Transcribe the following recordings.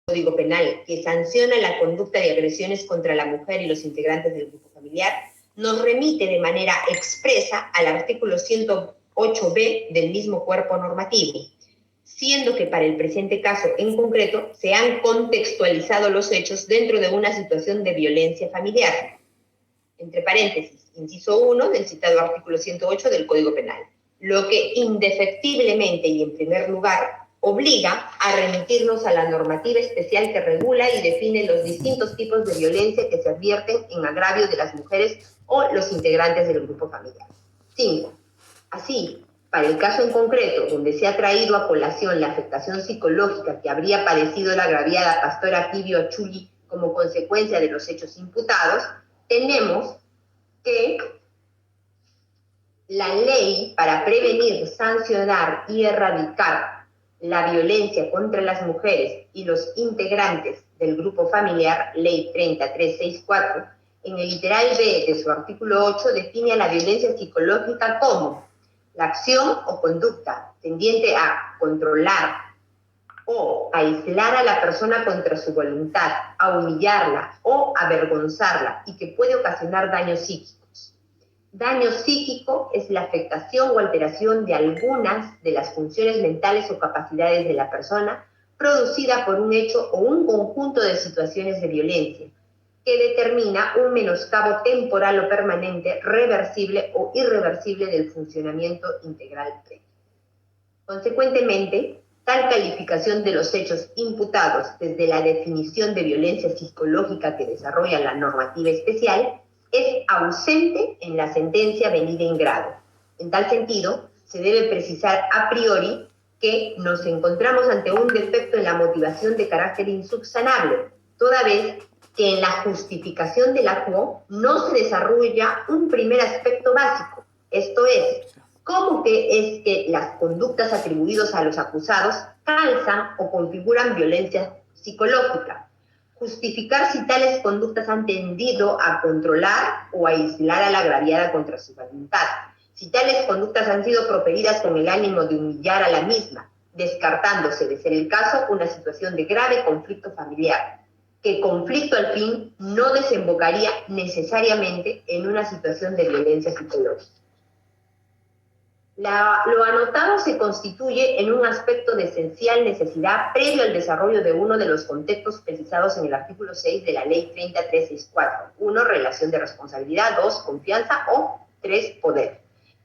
Código Penal, que sanciona la conducta de agresiones contra la mujer y los integrantes del grupo familiar, nos remite de manera expresa al artículo 108b del mismo cuerpo normativo, siendo que para el presente caso en concreto se han contextualizado los hechos dentro de una situación de violencia familiar. Entre paréntesis, inciso 1 del citado artículo 108 del Código Penal, lo que indefectiblemente y en primer lugar obliga a remitirnos a la normativa especial que regula y define los distintos tipos de violencia que se advierten en agravio de las mujeres o los integrantes del grupo familiar. 5. Así, para el caso en concreto, donde se ha traído a colación la afectación psicológica que habría padecido la agraviada pastora Pibio Achulli como consecuencia de los hechos imputados, tenemos que la ley para prevenir, sancionar y erradicar la violencia contra las mujeres y los integrantes del grupo familiar, Ley 30364, en el literal B de su artículo 8 define a la violencia psicológica como la acción o conducta tendiente a controlar o aislar a la persona contra su voluntad, a humillarla o avergonzarla y que puede ocasionar daños psíquicos. Daño psíquico es la afectación o alteración de algunas de las funciones mentales o capacidades de la persona producida por un hecho o un conjunto de situaciones de violencia que determina un menoscabo temporal o permanente, reversible o irreversible del funcionamiento integral previo. Consecuentemente, tal calificación de los hechos imputados desde la definición de violencia psicológica que desarrolla la normativa especial es ausente en la sentencia venida en grado. En tal sentido, se debe precisar a priori que nos encontramos ante un defecto en la motivación de carácter insubsanable, toda vez que en la justificación del acto no se desarrolla un primer aspecto básico, esto es, cómo que es que las conductas atribuidas a los acusados calzan o configuran violencia psicológica. Justificar si tales conductas han tendido a controlar o a aislar a la agraviada contra su voluntad, si tales conductas han sido proferidas con el ánimo de humillar a la misma, descartándose, de ser el caso, una situación de grave conflicto familiar, que conflicto al fin no desembocaría necesariamente en una situación de violencia psicológica. Lo anotado se constituye en un aspecto de esencial necesidad previo al desarrollo de uno de los contextos precisados en el artículo 6 de la Ley 30364. 1. Relación de responsabilidad. 2. Confianza. O 3. Poder.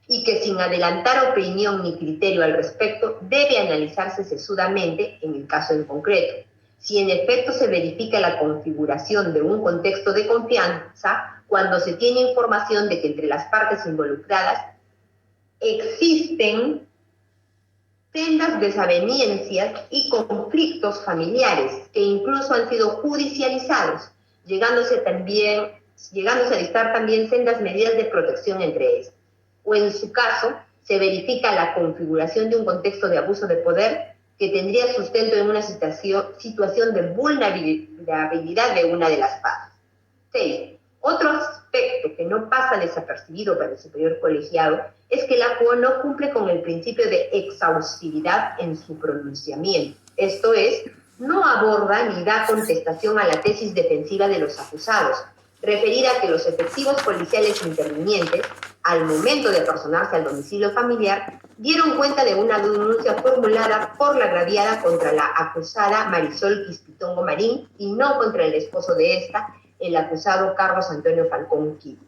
Y que sin adelantar opinión ni criterio al respecto, debe analizarse sesudamente en el caso en concreto. Si en efecto se verifica la configuración de un contexto de confianza, cuando se tiene información de que entre las partes involucradas existen sendas desavenencias y conflictos familiares que incluso han sido judicializados, llegándose a dictar también sendas medidas de protección entre ellas. O en su caso, se verifica la configuración de un contexto de abuso de poder que tendría sustento en una situación de vulnerabilidad de una de las partes. 6. Otro aspecto que no pasa desapercibido para el superior colegiado es que la CUO no cumple con el principio de exhaustividad en su pronunciamiento. Esto es, no aborda ni da contestación a la tesis defensiva de los acusados, referida a que los efectivos policiales intervinientes, al momento de apersonarse al domicilio familiar, dieron cuenta de una denuncia formulada por la agraviada contra la acusada Marisol Quispitongo Marín y no contra el esposo de esta, el acusado Carlos Antonio Falcón Quibio.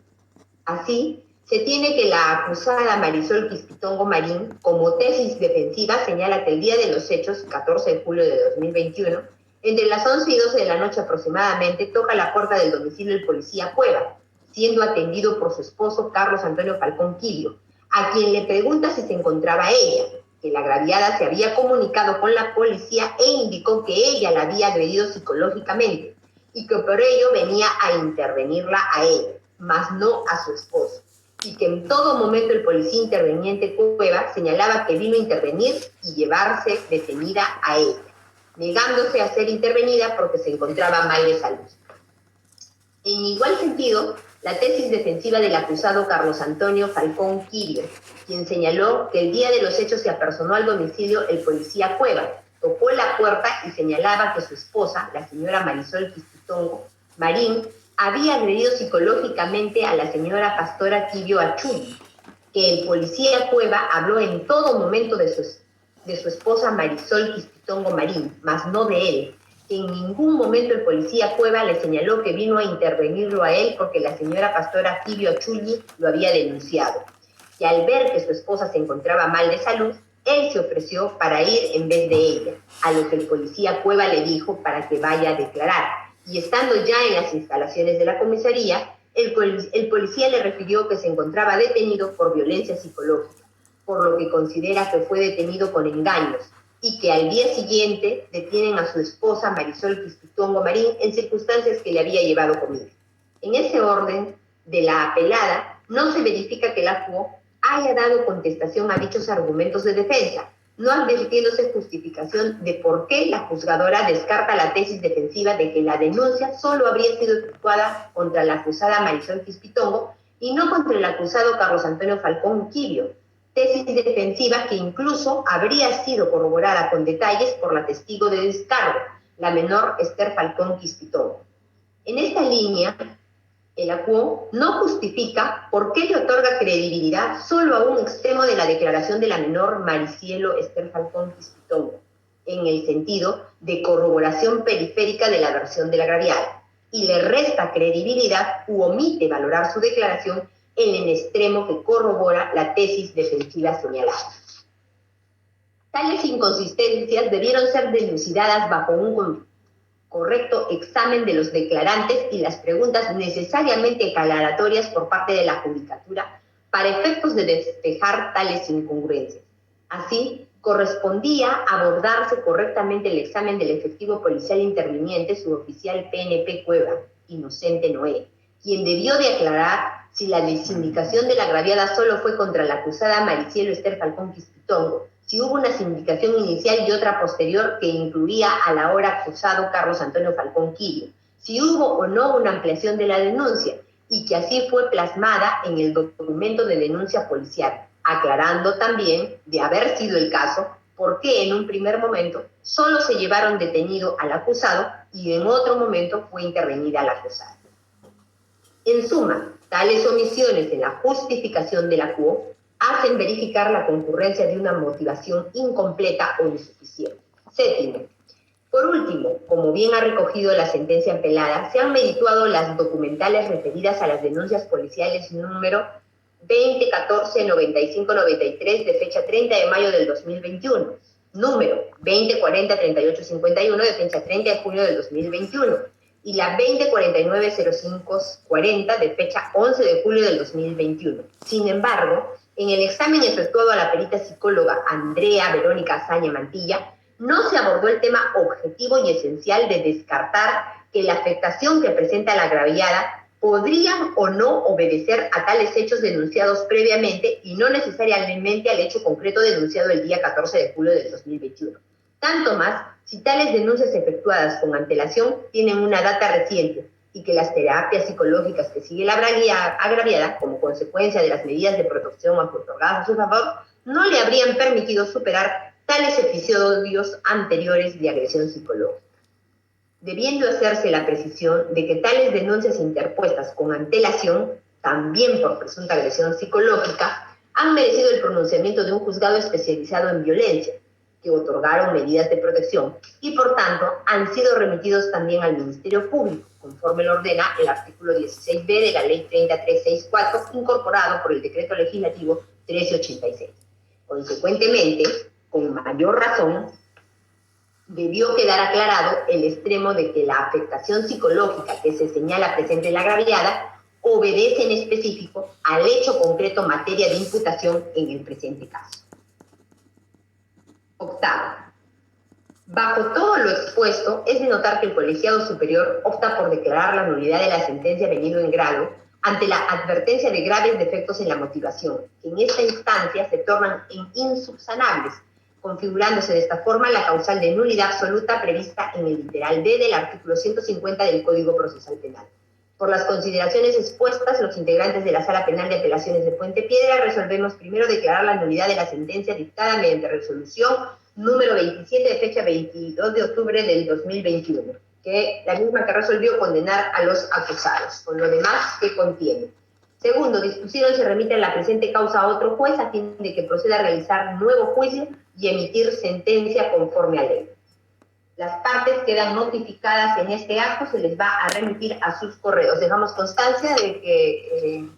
Así, se tiene que la acusada Marisol Quispitongo Marín, como tesis defensiva, señala que el día de los hechos, 14 de julio de 2021, entre las 11 y 12 de la noche aproximadamente, toca la puerta del domicilio del policía Cueva, siendo atendido por su esposo Carlos Antonio Falcón Quibio, a quien le pregunta si se encontraba ella, que la agraviada se había comunicado con la policía e indicó que ella la había agredido psicológicamente y que por ello venía a intervenirla a ella, mas no a su esposo, y que en todo momento el policía interveniente Cueva señalaba que vino a intervenir y llevarse detenida a ella, negándose a ser intervenida porque se encontraba mal de salud. En igual sentido, la tesis defensiva del acusado Carlos Antonio Falcón Quibio, quien señaló que el día de los hechos se apersonó al domicilio el policía Cueva, tocó la puerta y señalaba que su esposa, la señora Marisol Quisquitongo Marín, había agredido psicológicamente a la señora Pastora Quibio Achulli, que el policía Cueva habló en todo momento de su esposa Marisol Quisquitongo Marín, mas no de él, que en ningún momento el policía Cueva le señaló que vino a intervenirlo a él porque la señora Pastora Quibio Achulli lo había denunciado. Y al ver que su esposa se encontraba mal de salud, él se ofreció para ir en vez de ella, a lo que el policía Cueva le dijo para que vaya a declarar. Y estando ya en las instalaciones de la comisaría, el policía le refirió que se encontraba detenido por violencia psicológica, por lo que considera que fue detenido con engaños, y que al día siguiente detienen a su esposa Marisol Quisquitongo Marín en circunstancias que le había llevado comida. En ese orden de la apelada, no se verifica que la FUO haya dado contestación a dichos argumentos de defensa, no advirtiéndose justificación de por qué la juzgadora descarta la tesis defensiva de que la denuncia solo habría sido efectuada contra la acusada Marisol Quisquitongo y no contra el acusado Carlos Antonio Falcón Quibio, tesis defensiva que incluso habría sido corroborada con detalles por la testigo de descargo, la menor Esther Falcón Quisquitongo. En esta línea, el ACUO no justifica por qué le otorga credibilidad solo a un extremo de la declaración de la menor Maricielo Esther Falcón Quisquitongo, en el sentido de corroboración periférica de la versión de la agraviada, y le resta credibilidad u omite valorar su declaración en el extremo que corrobora la tesis defensiva señalada. Tales inconsistencias debieron ser dilucidadas bajo un correcto examen de los declarantes y las preguntas necesariamente aclaratorias por parte de la judicatura para efectos de despejar tales incongruencias. Así, correspondía abordarse correctamente el examen del efectivo policial interviniente, suboficial PNP Cueva, Inocente Noé, quien debió de aclarar si la desindicación de la agraviada solo fue contra la acusada Maricielo Esther Falcón Quisquitongo, si hubo una sindicación inicial y otra posterior que incluía al ahora acusado Carlos Antonio Falcón Quibio, si hubo o no una ampliación de la denuncia, y que así fue plasmada en el documento de denuncia policial, aclarando también, de haber sido el caso, por qué en un primer momento solo se llevaron detenido al acusado y en otro momento fue intervenida la acusada. En suma, tales omisiones en la justificación de la CUO hacen verificar la concurrencia de una motivación incompleta o insuficiente. Séptimo, por último, como bien ha recogido la sentencia apelada, se han medituado las documentales referidas a las denuncias policiales número 2014-9593 de fecha 30 de mayo del 2021, número 2040-3851 de fecha 30 de junio del 2021, y la 2049-0540 de fecha 11 de julio del 2021. Sin embargo, en el examen efectuado a la perita psicóloga Andrea Verónica Azaña Mantilla, no se abordó el tema objetivo y esencial de descartar que la afectación que presenta la agraviada podrían o no obedecer a tales hechos denunciados previamente y no necesariamente al hecho concreto denunciado el día 14 de julio del 2021. Tanto más si tales denuncias efectuadas con antelación tienen una data reciente y que las terapias psicológicas que sigue la agraviada, como consecuencia de las medidas de protección otorgadas a su favor, no le habrían permitido superar tales episodios anteriores de agresión psicológica. Debiendo hacerse la precisión de que tales denuncias interpuestas con antelación, también por presunta agresión psicológica, han merecido el pronunciamiento de un juzgado especializado en violencia, que otorgaron medidas de protección y, por tanto, han sido remitidos también al Ministerio Público, conforme lo ordena el artículo 16b de la Ley 3364, incorporado por el Decreto Legislativo 1386. Consecuentemente, con mayor razón, debió quedar aclarado el extremo de que la afectación psicológica que se señala presente en la agraviada obedece en específico al hecho concreto materia de imputación en el presente caso. Octavo, bajo todo lo expuesto, es de notar que el colegiado superior opta por declarar la nulidad de la sentencia venido en grado ante la advertencia de graves defectos en la motivación, que en esta instancia se tornan insubsanables, configurándose de esta forma la causal de nulidad absoluta prevista en el literal D del artículo 150 del Código Procesal Penal. Por las consideraciones expuestas, los integrantes de la Sala Penal de Apelaciones de Puente Piedra resolvemos primero declarar la nulidad de la sentencia dictada mediante resolución número 27 de fecha 22 de octubre del 2021, que la misma que resolvió condenar a los acusados, con lo demás que contiene. Segundo, discusión se remite la presente causa a otro juez a fin de que proceda a realizar nuevo juicio y emitir sentencia conforme a ley. Las partes quedan notificadas en este acto, se les va a remitir a sus correos. Dejamos constancia de que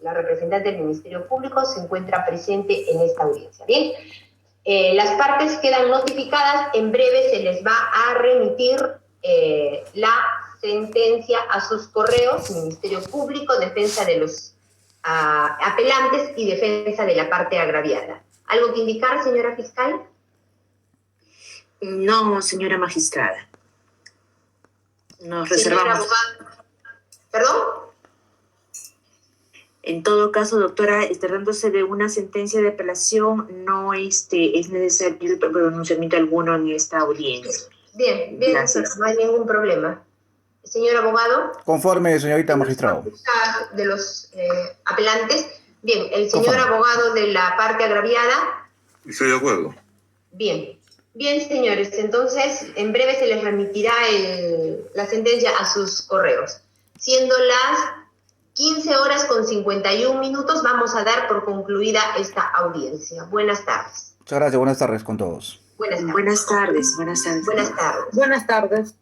la representante del Ministerio Público se encuentra presente en esta audiencia. Bien, las partes quedan notificadas, en breve se les va a remitir la sentencia a sus correos, Ministerio Público, defensa de los apelantes y defensa de la parte agraviada. ¿Algo que indicar, señora fiscal? No, señora magistrada. Nos Señora reservamos. abogada. ¿Perdón? En todo caso, doctora, tratándose de una sentencia de apelación, no es necesario pronunciamiento alguno en esta audiencia. Bien, Gracias. no hay ningún problema. Señor abogado. Conforme, señorita magistrado. De los apelantes. Bien, el señor Conforme. abogado de la parte agraviada. Estoy de acuerdo. Bien. Bien, señores, entonces en breve se les remitirá la sentencia a sus correos. Siendo las 15:51, vamos a dar por concluida esta audiencia. Buenas tardes. Muchas gracias, buenas tardes con todos. Buenas tardes. Buenas tardes. Buenas tardes. Buenas tardes. Buenas tardes.